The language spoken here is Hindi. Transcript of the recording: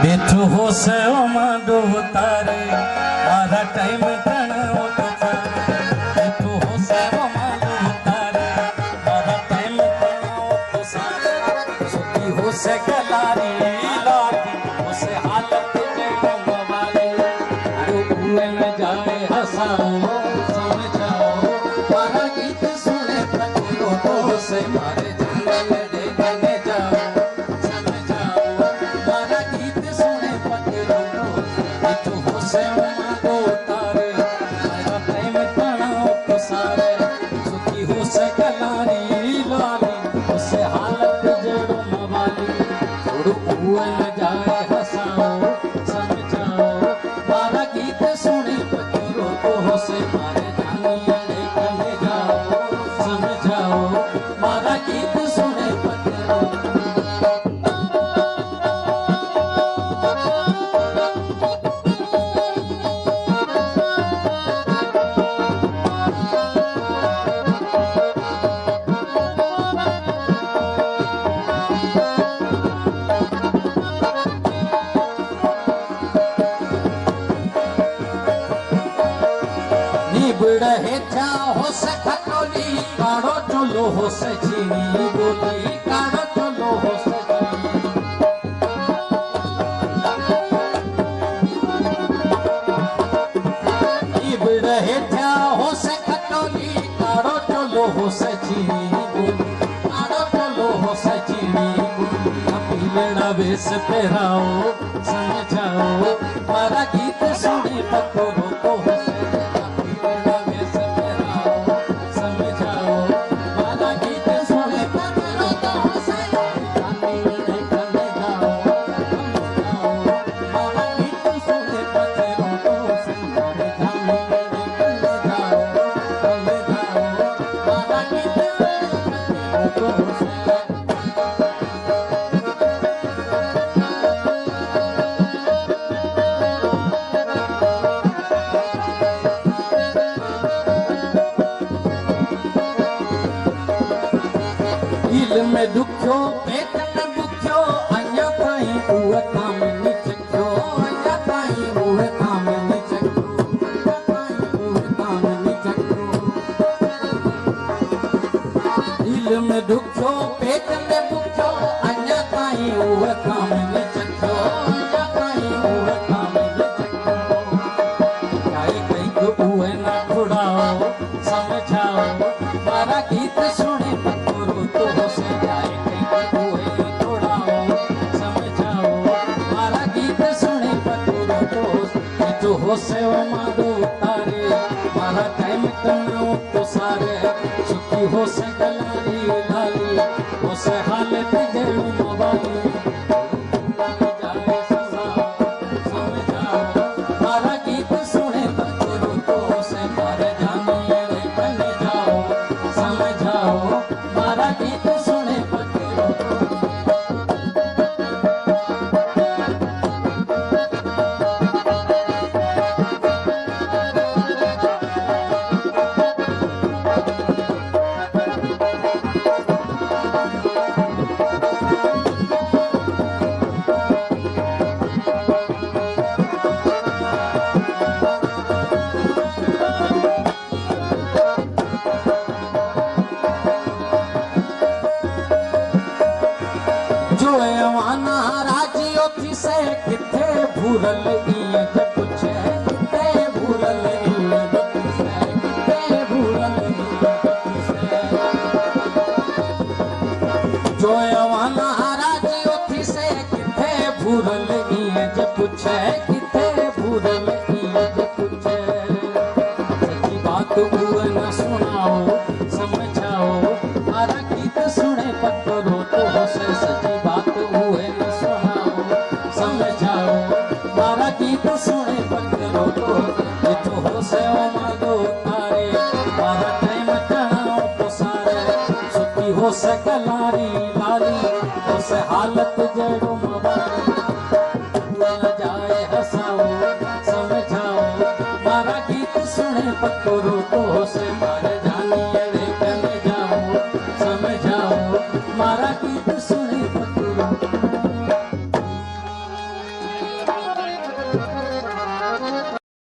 બેઠું હોશે માડો તારે મારા ટાઈમ તણાવો તો બેઠું હોશે માડો તારે મારા ટાઈમ તણાવો તો સારે સુખી હોશે કલારી લાગી હોશે હાલત જેવો વાલી ઉને ન જાય હસાવો સમજાવો મારા ગીત સુને પકડો તો હોશે મારે रहे जा हो से खटोली काढ़ो चलो हो से चीनी बोली काढ़ो चलो हो से चीनी रहे जा हो से खटोली काढ़ो चलो हो से चीनी बोली काढ़ो चलो हो से चीनी बोली लेना बेस पहराओ समझाओ मारा गीत सुनी पकड़ो तो हो से में दुखो पेट में दुखो अया ताई उहे काम निचखो अया ताई उहे काम निचखो अया ताई उहे काम निचखो दिल में दुखो पेट में दुखो अया ताई उहे काम निचखो अया ताई उहे काम निचखो काई कई को उहे ना छुड़ाओ समझाओ मारा गीत सुने पकड़ो तो होसे होसे मादो तारे मारा टाइम तनाव तो सारे सुखी होसे गलारी लाली होसे हालत जेड़ू मोबाली मारा गीत सुने पकड़ो तो होसे मारे जानो मेरे बने जाओ समझाओ मारा गीत सुने पकड़ो से किथे भूरल इए जे पुछे किथे भूरल इए से किथे भूरल इए जो अवाना राजी ओथी से किथे भूरल इए जे पुछे किथे भूरल इए जे पुछे सच्ची बात उहे न सुनाओ समझाओ मारा गीत सुने पकड़ो तो होसे सच्ची बात उहे न समझाओ मारा गीत सुने पकड़ो तो होसे मादो तारे मारा टाइम तनाव तो सारे सुखी होसे कलारी लाली होसे हालत जेड़ो मोबाली न जाए हसाओ समझाओ मारा गीत सुने पकड़ो तो होसे मारे